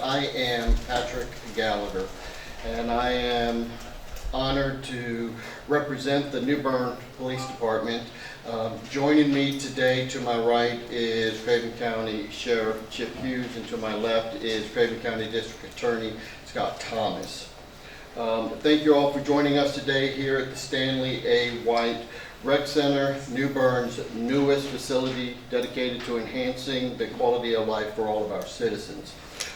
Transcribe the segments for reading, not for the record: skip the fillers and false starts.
I am Patrick Gallagher, and I am honored to represent the New Bern Police Department. Joining me today to my right is Craven County Sheriff Chip Hughes, and to my left is Craven County District Attorney Scott Thomas. Thank you all for joining us today here at the Stanley A. Rec Center, New Bern's newest facility dedicated to enhancing the quality of life for all of our citizens.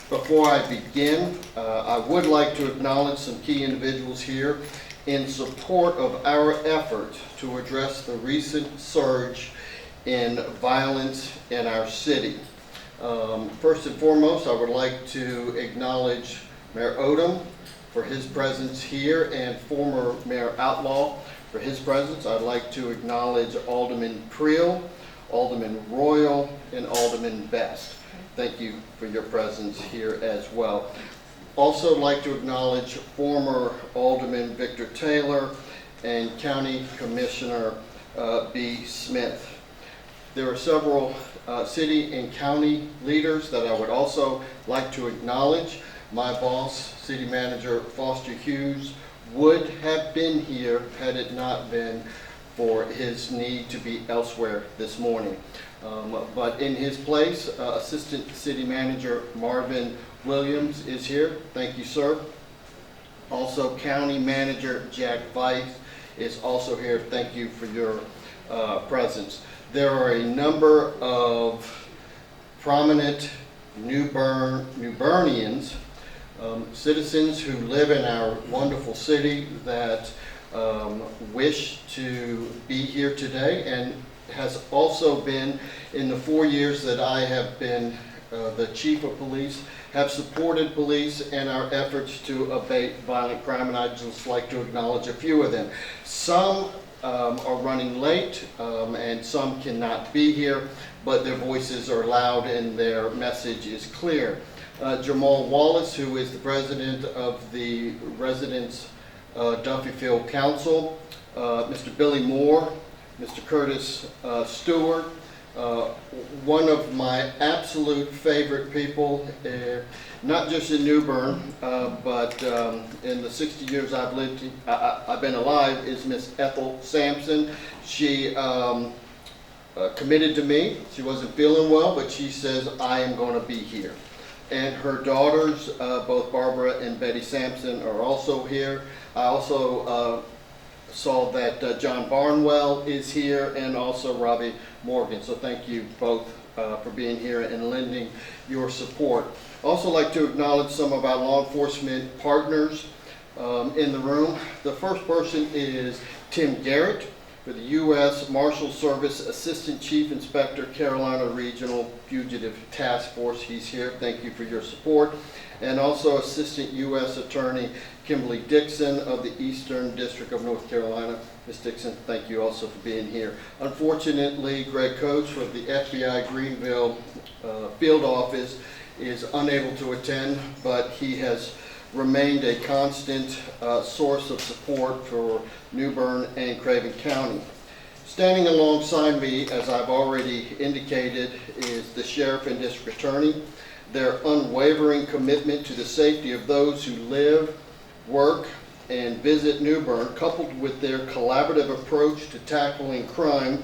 Before I begin, I would like to acknowledge some key individuals here in support of our effort to address the recent surge in violence in our city. First and foremost, I would like to acknowledge Mayor Odom for his presence here and former Mayor Outlaw for his presence. I'd like to acknowledge Alderman Creel, Alderman Royal, and Alderman Best. Thank you for your presence here as well. Also like to acknowledge former Alderman Victor Taylor and County Commissioner B. Smith. There are several city and county leaders that I would also like to acknowledge. My boss, City Manager Foster Hughes, would have been here had it not been for his need to be elsewhere this morning. But in his place, Assistant City Manager Marvin Williams is here. Thank you, sir. Also, County Manager Jack Weiss is also here. Thank you for your presence. There are a number of prominent New Bernians, citizens who live in our wonderful city that wish to be here today, and has also been, in the 4 years that I have been the chief of police, have supported police and our efforts to abate violent crime, and I'd just like to acknowledge a few of them. Some are running late and some cannot be here, but their voices are loud and their message is clear. Jamal Wallace, who is the president of the Residents Duffyfield Council, Mr. Billy Moore, Mr. Curtis Stewart, one of my absolute favorite people, not just in New Bern, but in the 60 years I've been alive, is Miss Ethel Sampson. She committed to me. She wasn't feeling well, but she says, I am going to be here. And her daughters, both Barbara and Betty Sampson, are also here. I also saw that John Barnwell is here, and also Robbie Morgan. So thank you both for being here and lending your support. Also like to acknowledge some of our law enforcement partners in the room. The first person is Tim Garrett for the U.S. Marshal Service Assistant Chief Inspector, Carolina Regional Fugitive Task Force. He's here. Thank you for your support. And also Assistant U.S. Attorney Kimberly Dixon of the Eastern District of North Carolina. Ms. Dixon, thank you also for being here. Unfortunately, Greg Coates of the FBI Greenville field office is unable to attend, but he has remained a constant source of support for New Bern and Craven County. Standing alongside me, as I've already indicated, is the Sheriff and District Attorney. Their unwavering commitment to the safety of those who live, work, and visit New Bern, coupled with their collaborative approach to tackling crime,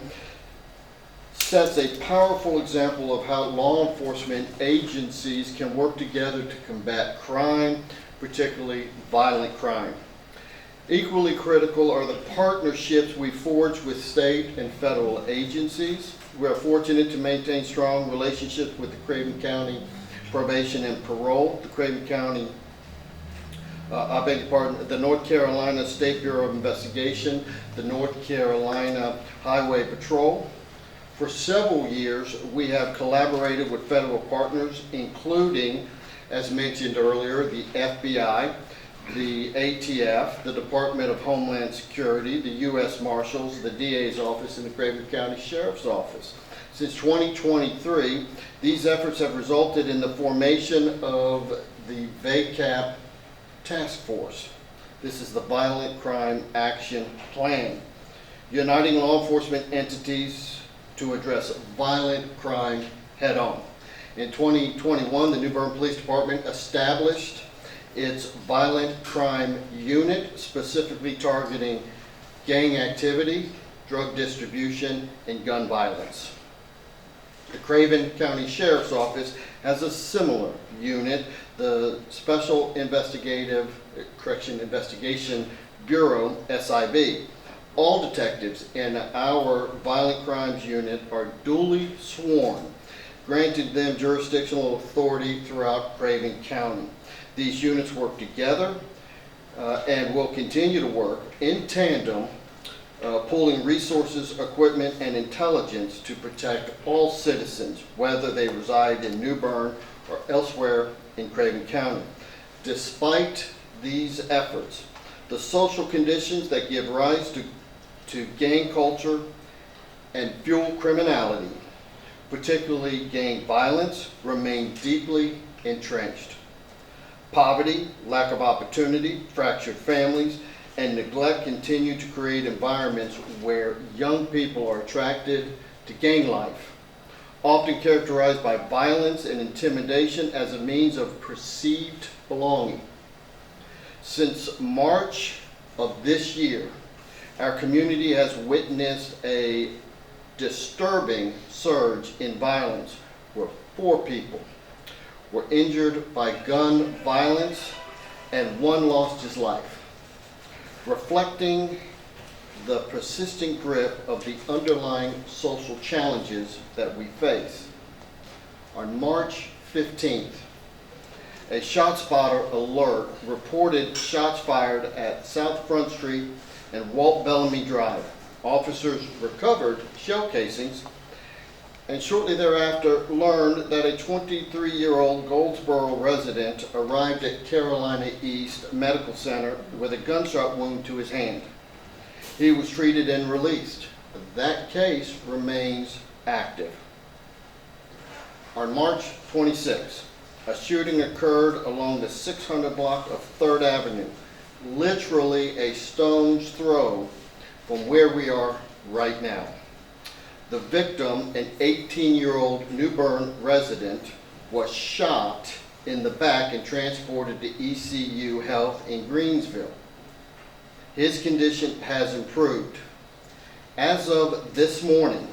sets a powerful example of how law enforcement agencies can work together to combat crime, particularly violent crime. Equally critical are the partnerships we forge with state and federal agencies. We are fortunate to maintain strong relationships with the Craven County Probation and Parole, the Craven County, the North Carolina State Bureau of Investigation, the North Carolina Highway Patrol. For several years, we have collaborated with federal partners, including, as mentioned earlier, the FBI, the ATF, the Department of Homeland Security, the U.S. Marshals, the DA's office, and the Craven County Sheriff's Office. Since 2023, these efforts have resulted in the formation of the VACAP Task Force. This is the Violent Crime Action Plan, uniting law enforcement entities to address violent crime head-on. In 2021, the New Bern Police Department established its violent crime unit, specifically targeting gang activity, drug distribution, and gun violence. The Craven County Sheriff's Office has a similar unit, the Special Investigation Bureau, SIB. All detectives in our violent crimes unit are duly sworn, granting them jurisdictional authority throughout Craven County. These units work together and will continue to work in tandem, pooling resources, equipment, and intelligence to protect all citizens, whether they reside in New Bern or elsewhere in Craven County. Despite these efforts, the social conditions that give rise to gang culture and fuel criminality, particularly gang violence, remain deeply entrenched. Poverty, lack of opportunity, fractured families, and neglect continue to create environments where young people are attracted to gang life, often characterized by violence and intimidation as a means of perceived belonging. Since March of this year, our community has witnessed a disturbing surge in violence where 4 people were injured by gun violence and 1 lost his life, reflecting the persistent grip of the underlying social challenges that we face. On March 15th, a ShotSpotter alert reported shots fired at South Front Street and Walt Bellamy Drive. Officers recovered shell casings and shortly thereafter learned that a 23-year-old Goldsboro resident arrived at Carolina East Medical Center with a gunshot wound to his hand. He was treated and released. That case remains active. On March 26, a shooting occurred along the 600 block of 3rd Avenue, literally a stone's throw from where we are right now. The victim, an 18-year-old New Bern resident, was shot in the back and transported to ECU Health in Greensville. His condition has improved. As of this morning,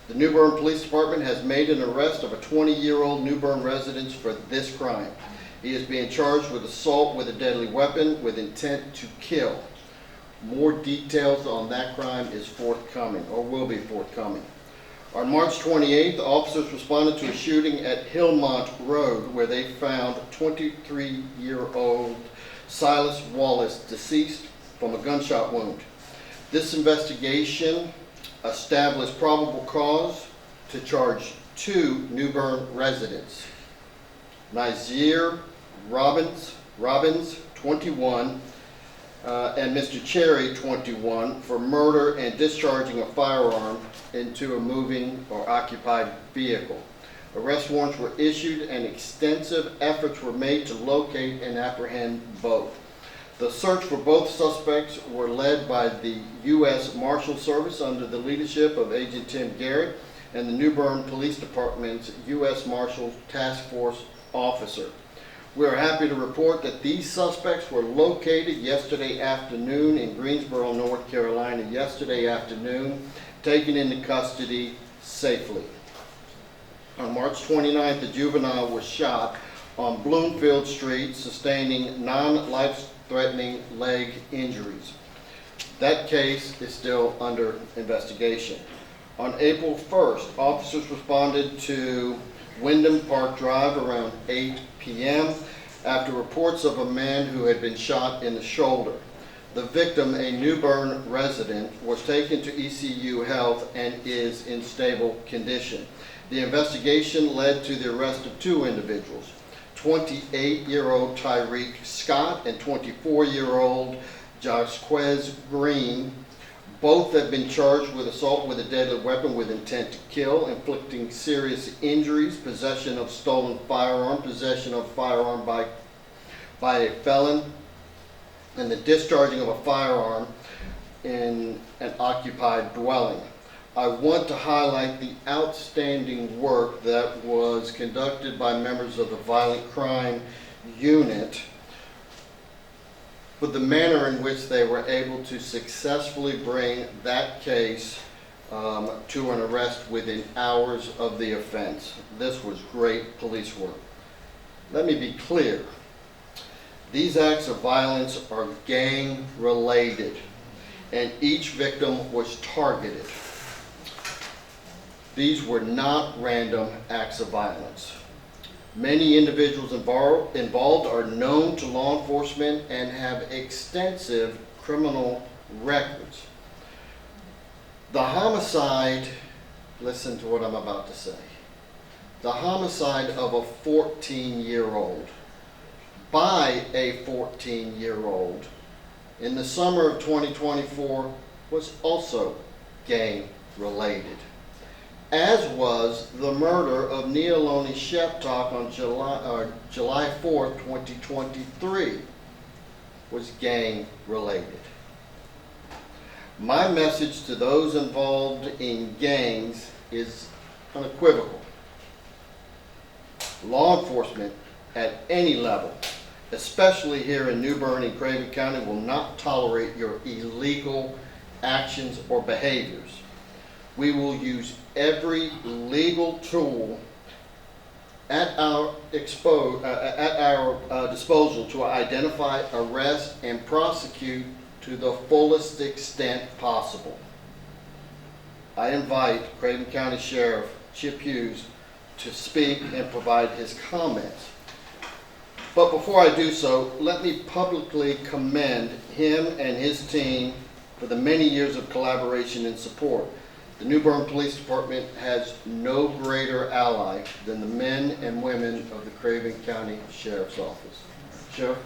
the New Bern Police Department has made an arrest of a 20-year-old New Bern resident for this crime. He is being charged with assault with a deadly weapon with intent to kill. More details on that crime is forthcoming, or will be forthcoming. On March 28th, officers responded to a shooting at Hillmont Road where they found 23-year-old Silas Wallace deceased from a gunshot wound. This investigation established probable cause to charge 2 New Bern residents, Nazir Robbins, 21, and Mr. Cherry, 21, for murder and discharging a firearm into a moving or occupied vehicle. Arrest warrants were issued and extensive efforts were made to locate and apprehend both. The search for both suspects were led by the U.S. Marshal Service under the leadership of Agent Tim Garrett and the New Bern Police Department's U.S. Marshal Task Force officer. We are happy to report that these suspects were located yesterday afternoon in Greensboro, North Carolina, taken into custody safely. On March 29th, the juvenile was shot on Bloomfield Street, sustaining non-life-threatening leg injuries. That case is still under investigation. On April 1st, officers responded to Wyndham Park Drive around 8 p.m. after reports of a man who had been shot in the shoulder. The victim, a New Bern resident, was taken to ECU Health and is in stable condition. The investigation led to the arrest of 2 individuals, 28-year-old Tyreek Scott and 24-year-old Josquez Green. Both have been charged with assault with a deadly weapon with intent to kill, inflicting serious injuries, possession of stolen firearm, possession of firearm by a felon, and the discharging of a firearm in an occupied dwelling. I want to highlight the outstanding work that was conducted by members of the Violent Crime Unit with the manner in which they were able to successfully bring that case to an arrest within hours of the offense. This was great police work. Let me be clear. These acts of violence are gang related, and each victim was targeted. These were not random acts of violence. Many individuals involved are known to law enforcement and have extensive criminal records. The homicide, listen to what I'm about to say, the homicide of a 14-year-old by a 14-year-old in the summer of 2024 was also gang related, as was the murder of Neoloni Sheptok on July 4th, 2023, was gang related. My message to those involved in gangs is unequivocal. Law enforcement at any level, especially here in New Bern and Craven County, will not tolerate your illegal actions or behaviors. We will use every legal tool at our disposal to identify, arrest, and prosecute to the fullest extent possible. I invite Craven County Sheriff Chip Hughes to speak and provide his comments. But before I do so, let me publicly commend him and his team for the many years of collaboration and support. The New Bern Police Department has no greater ally than the men and women of the Craven County Sheriff's Office. Sheriff?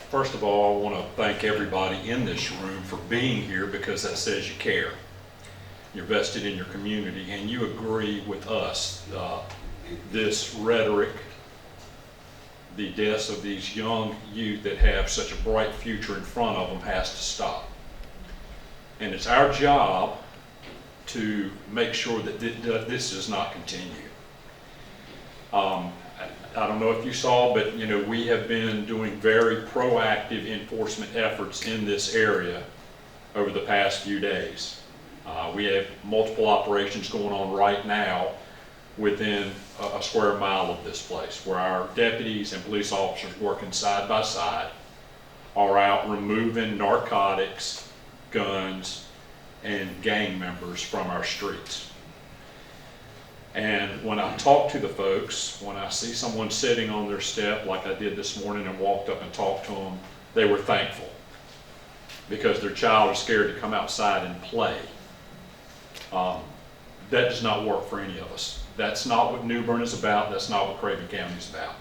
First of all, I want to thank everybody in this room for being here, because that says you care. You're vested in your community and you agree with us. This rhetoric, the deaths of these young youth that have such a bright future in front of them, has to stop. And it's our job to make sure that this does not continue. I don't know if you saw, but we have been doing very proactive enforcement efforts in this area over the past few days. We have multiple operations going on right now within a square mile of this place, where our deputies and police officers working side by side are out removing narcotics, guns, and gang members from our streets. And when I talk to the folks, when I see someone sitting on their step like I did this morning and walked up and talked to them, they were thankful because their child is scared to come outside and play. That does not work for any of us. That's not what New Bern is about. That's not what Craven County is about.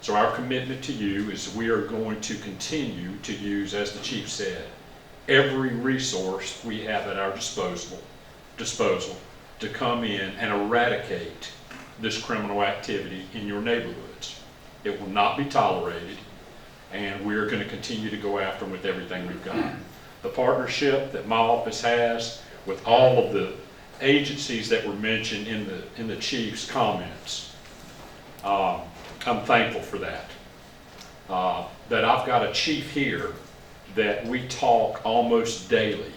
So our commitment to you is we are going to continue to use, as the chief said, every resource we have at our disposal to come in and eradicate this criminal activity in your neighborhoods. It will not be tolerated, and we're going to continue to go after them with everything we've got. The partnership that my office has with all of the agencies that were mentioned in the chief's comments, I'm thankful for that. That I've got a chief here that we talk almost daily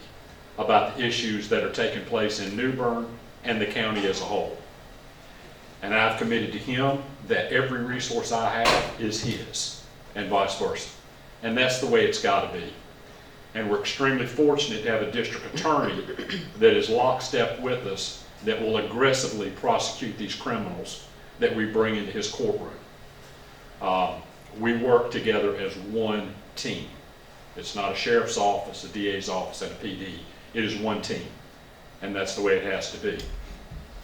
about the issues that are taking place in New Bern and the county as a whole. And I've committed to him that every resource I have is his, and vice versa. And that's the way it's got to be. And we're extremely fortunate to have a district attorney that is lockstep with us, that will aggressively prosecute these criminals that we bring into his courtroom. We work together as one team. It's not a sheriff's office, a DA's office, and a PD. It is one team, and that's the way it has to be.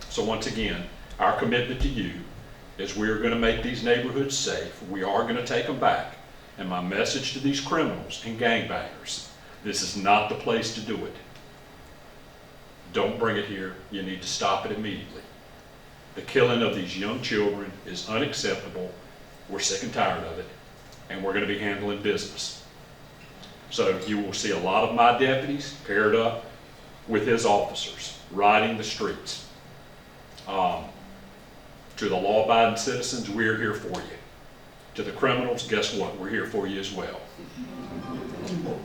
So once again, our commitment to you is we are going to make these neighborhoods safe. We are going to take them back. And my message to these criminals and gangbangers, this is not the place to do it. Don't bring it here. You need to stop it immediately. The killing of these young children is unacceptable. We're sick and tired of it, and we're going to be handling business. So you will see a lot of my deputies paired up with his officers, riding the streets. To the law-abiding citizens, we're here for you. To the criminals, guess what? We're here for you as well.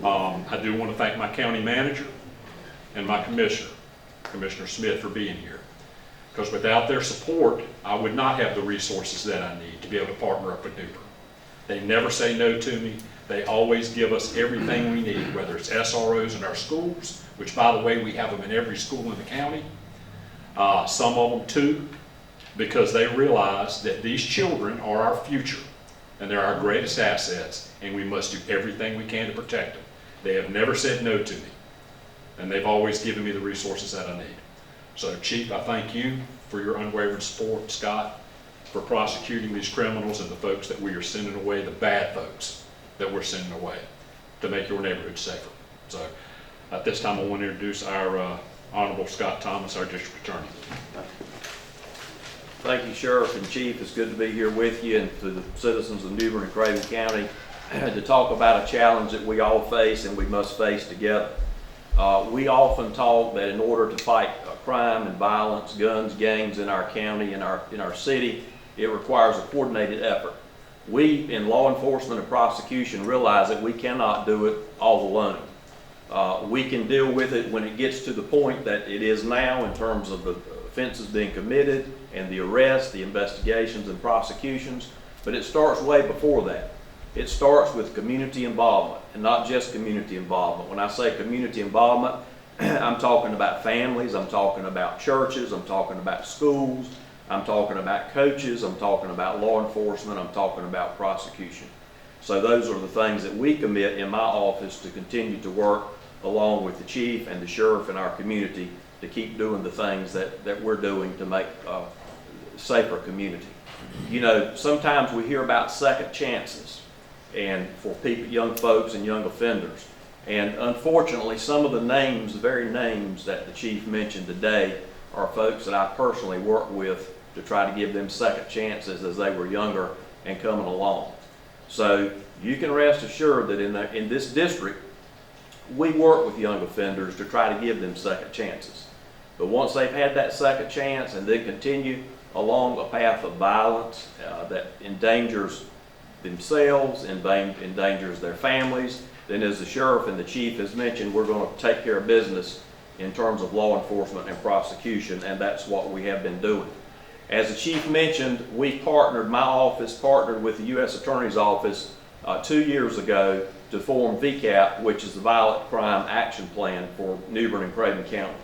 I do want to thank my county manager and my commissioner, Commissioner Smith, for being here. Because without their support, I would not have the resources that I need to be able to partner up with New Bern. They never say no to me. They always give us everything we need, whether it's SROs in our schools, which, by the way, we have them in every school in the county. Some of them too, because they realize that these children are our future and they're our greatest assets, and we must do everything we can to protect them. They have never said no to me, and they've always given me the resources that I need. So, Chief, I thank you for your unwavering support, Scott, for prosecuting these criminals and the folks that we are sending away, the bad folks that we're sending away, to make your neighborhood safer. So, at this time, I want to introduce our Honorable Scott Thomas, our District Attorney. Thank you, Sheriff and Chief. It's good to be here with you and to the citizens of New Bern and Craven County to talk about a challenge that we all face and we must face together. We often talk that in order to fight crime and violence, guns, gangs in our county, in our city, it requires a coordinated effort. We in law enforcement and prosecution realize that we cannot do it all alone. We can deal with it when it gets to the point that it is now in terms of the offenses being committed and the arrests, the investigations and prosecutions, but it starts way before that. It starts with community involvement, and not just community involvement. When I say community involvement, I'm talking about families, I'm talking about churches, I'm talking about schools, I'm talking about coaches, I'm talking about law enforcement, I'm talking about prosecution. So those are the things that we commit in my office to continue to work along with the chief and the sheriff in our community to keep doing the things that we're doing to make a safer community. You know, sometimes we hear about second chances and for people, young folks and young offenders. And unfortunately, some of the names, the very names that the chief mentioned today, are folks that I personally work with to try to give them second chances as they were younger and coming along. So you can rest assured that in this district, we work with young offenders to try to give them second chances. But once they've had that second chance and then continue along a path of violence that endangers themselves, endangers their families, then as the sheriff and the chief has mentioned, we're going to take care of business in terms of law enforcement and prosecution, and that's what we have been doing. As the chief mentioned, my office partnered with the U.S. Attorney's Office 2 years ago to form VCAP, which is the Violent Crime Action Plan for New Bern and Craven County.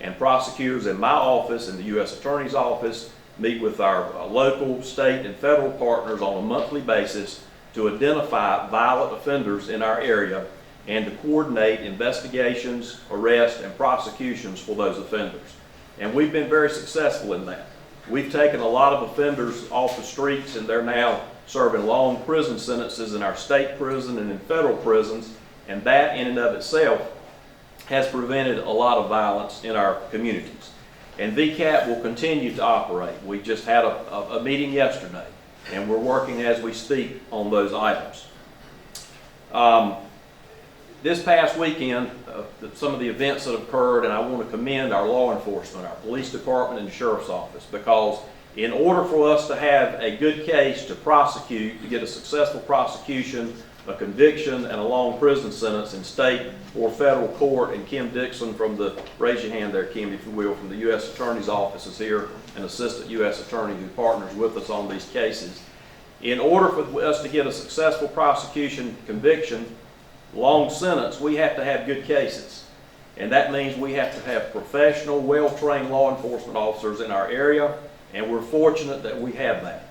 And prosecutors in my office and the U.S. Attorney's Office meet with our local, state, and federal partners on a monthly basis to identify violent offenders in our area and to coordinate investigations, arrests, and prosecutions for those offenders. And we've been very successful in that. We've taken a lot of offenders off the streets, and they're now serving long prison sentences in our state prison and in federal prisons, and that in and of itself has prevented a lot of violence in our communities. And VCAP will continue to operate. We just had a meeting yesterday, and we're working as we speak on those items. This past weekend, some of the events that have occurred, and I want to commend our law enforcement, our police department and the sheriff's office, because in order for us to have a good case to prosecute, to get a successful prosecution, a conviction, and a long prison sentence in state or federal court, and Kim Dixon from the, raise your hand there, Kim, if you will, from the U.S. Attorney's Office is here, an assistant U.S. attorney who partners with us on these cases. In order for us to get a successful prosecution, conviction, long sentence, we have to have good cases. And that means we have to have professional, well-trained law enforcement officers in our area, and we're fortunate that we have that.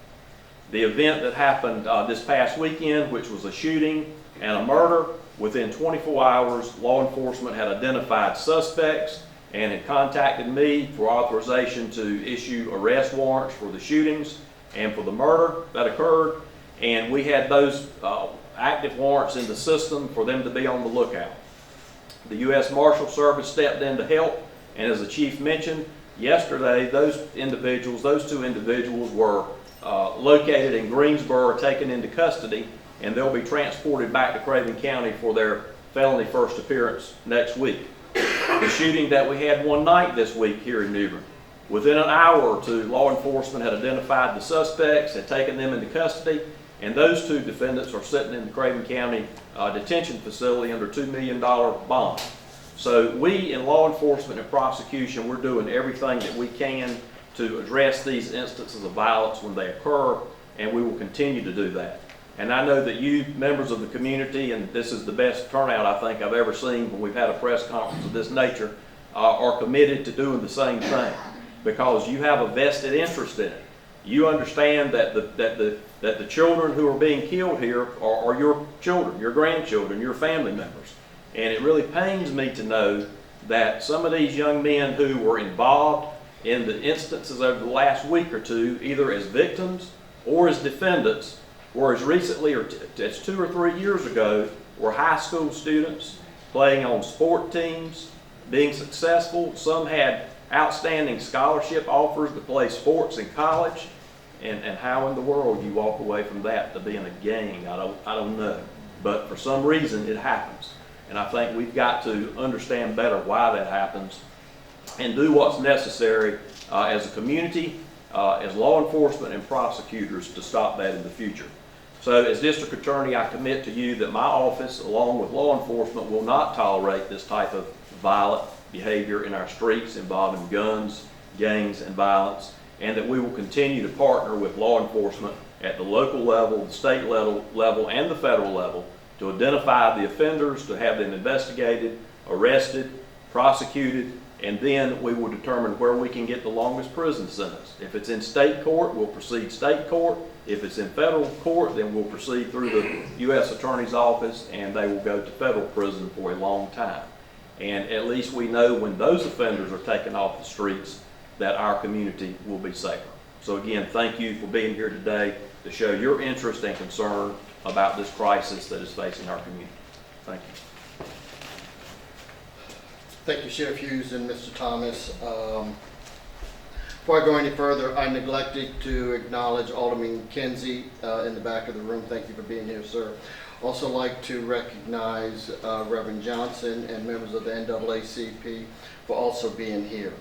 The event that happened this past weekend, which was a shooting and a murder, within 24 hours, law enforcement had identified suspects and had contacted me for authorization to issue arrest warrants for the shootings and for the murder that occurred. And we had those active warrants in the system for them to be on the lookout. The U.S. Marshal Service stepped in to help, and as the chief mentioned, yesterday those two individuals were located in Greensboro, taken into custody, and they'll be transported back to Craven County for their felony first appearance next week. The shooting that we had one night this week here in New Bern, within an hour or two, law enforcement had identified the suspects, had taken them into custody, and those two defendants are sitting in the Craven County detention facility under $2 million bond. So we in law enforcement and prosecution, we're doing everything that we can to address these instances of violence when they occur, and we will continue to do that. And I know that you, members of the community, and this is the best turnout I think I've ever seen when we've had a press conference of this nature, are committed to doing the same thing, because you have a vested interest in it. You understand that the children who are being killed here are your children, your grandchildren, your family members. And it really pains me to know that some of these young men who were involved in the instances over the last week or two, either as victims or as defendants, or as recently as 2 or 3 years ago, were high school students playing on sport teams, being successful. Some had outstanding scholarship offers to play sports in college. And how in the world you walk away from that to be in a gang, I don't know. But for some reason it happens. And I think we've got to understand better why that happens and do what's necessary as a community, as law enforcement and prosecutors to stop that in the future. So as District Attorney, I commit to you that my office, along with law enforcement, will not tolerate this type of violent behavior in our streets involving guns, gangs, and violence, and that we will continue to partner with law enforcement at the local level, the state level, and the federal level to identify the offenders, to have them investigated, arrested, prosecuted, and then we will determine where we can get the longest prison sentence. If it's in state court, we'll proceed state court. If it's in federal court, then we'll proceed through the U.S. Attorney's Office, and they will go to federal prison for a long time. And at least we know when those offenders are taken off the streets that our community will be safer. So again, thank you for being here today to show your interest and concern about this crisis that is facing our community. Thank you. Thank you, Sheriff Hughes and Mr. Thomas. Before I go any further, I neglected to acknowledge Alderman Kinsey in the back of the room. Thank you for being here, sir. Also like to recognize Reverend Johnson and members of the NAACP for also being here.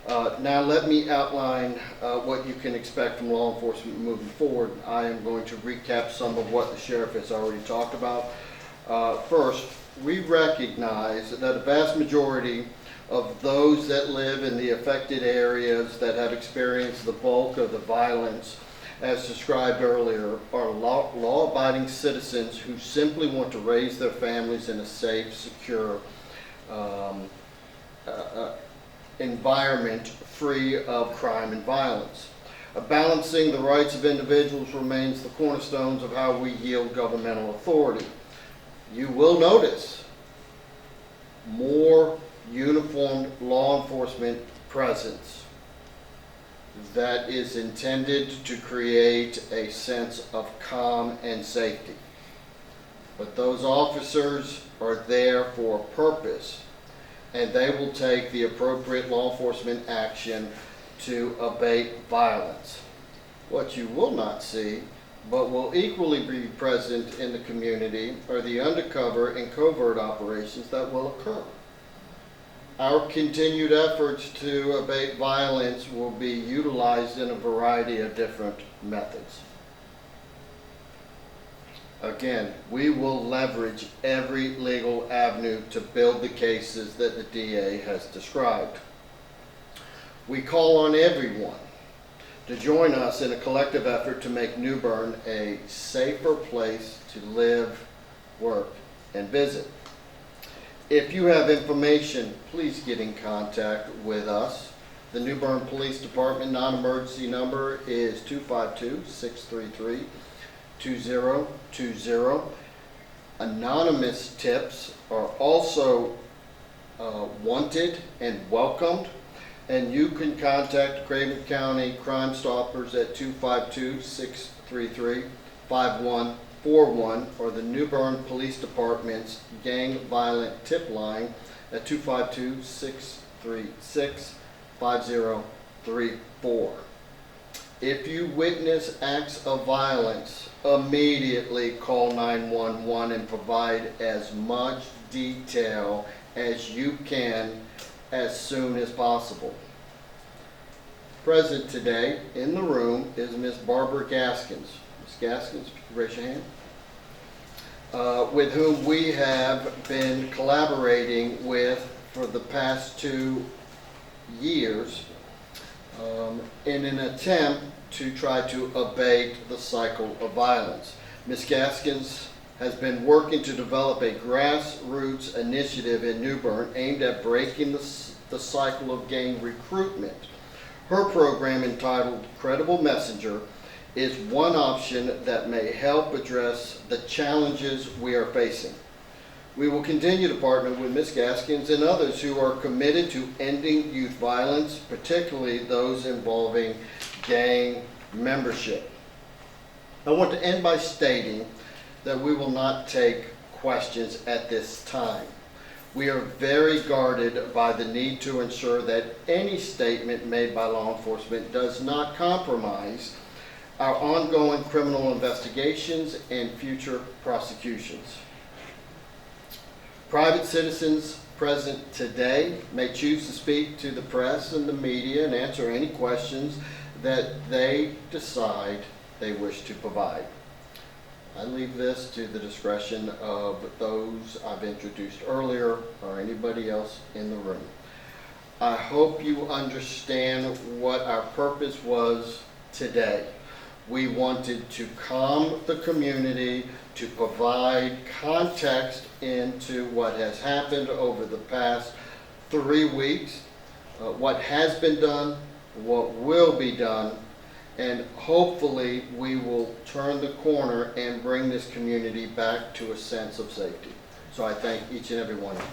Now let me outline what you can expect from law enforcement moving forward. I am going to recap some of what the sheriff has already talked about. First, we recognize that a vast majority of those that live in the affected areas that have experienced the bulk of the violence, as described earlier, are law-abiding citizens who simply want to raise their families in a safe, secure environment free of crime and violence. Balancing the rights of individuals remains the cornerstones of how we yield governmental authority. You will notice more uniformed law enforcement presence that is intended to create a sense of calm and safety. But those officers are there for a purpose, and they will take the appropriate law enforcement action to abate violence. What you will not see, but will equally be present in the community, are the undercover and covert operations that will occur. Our continued efforts to abate violence will be utilized in a variety of different methods. Again, we will leverage every legal avenue to build the cases that the DA has described. We call on everyone to join us in a collective effort to make New Bern a safer place to live, work, and visit. If you have information, please get in contact with us. The New Bern Police Department non-emergency number is 252-633-2020. Anonymous tips are also wanted and welcomed, and you can contact Craven County Crime Stoppers at 252-633-5141 or the New Bern Police Department's Gang Violent Tip Line at 252-636-5034. If you witness acts of violence, immediately call 911 and provide as much detail as you can as soon as possible. Present today in the room is Miss Barbara Gaskins. Ms. Gaskins, raise your hand. With whom we have been collaborating with for the past 2 years in an attempt to try to abate the cycle of violence. Ms. Gaskins has been working to develop a grassroots initiative in New Bern aimed at breaking the cycle of gang recruitment. Her program, entitled Credible Messenger, is one option that may help address the challenges we are facing. We will continue to partner with Ms. Gaskins and others who are committed to ending youth violence, particularly those involving gang membership. I want to end by stating that we will not take questions at this time. We are very guarded by the need to ensure that any statement made by law enforcement does not compromise our ongoing criminal investigations and future prosecutions. Private citizens present today may choose to speak to the press and the media and answer any questions that they decide they wish to provide. I leave this to the discretion of those I've introduced earlier or anybody else in the room. I hope you understand what our purpose was today. We wanted to calm the community, to provide context into what has happened over the past 3 weeks, what has been done, what will be done, and hopefully we will turn the corner and bring this community back to a sense of safety. So I thank each and every one of you.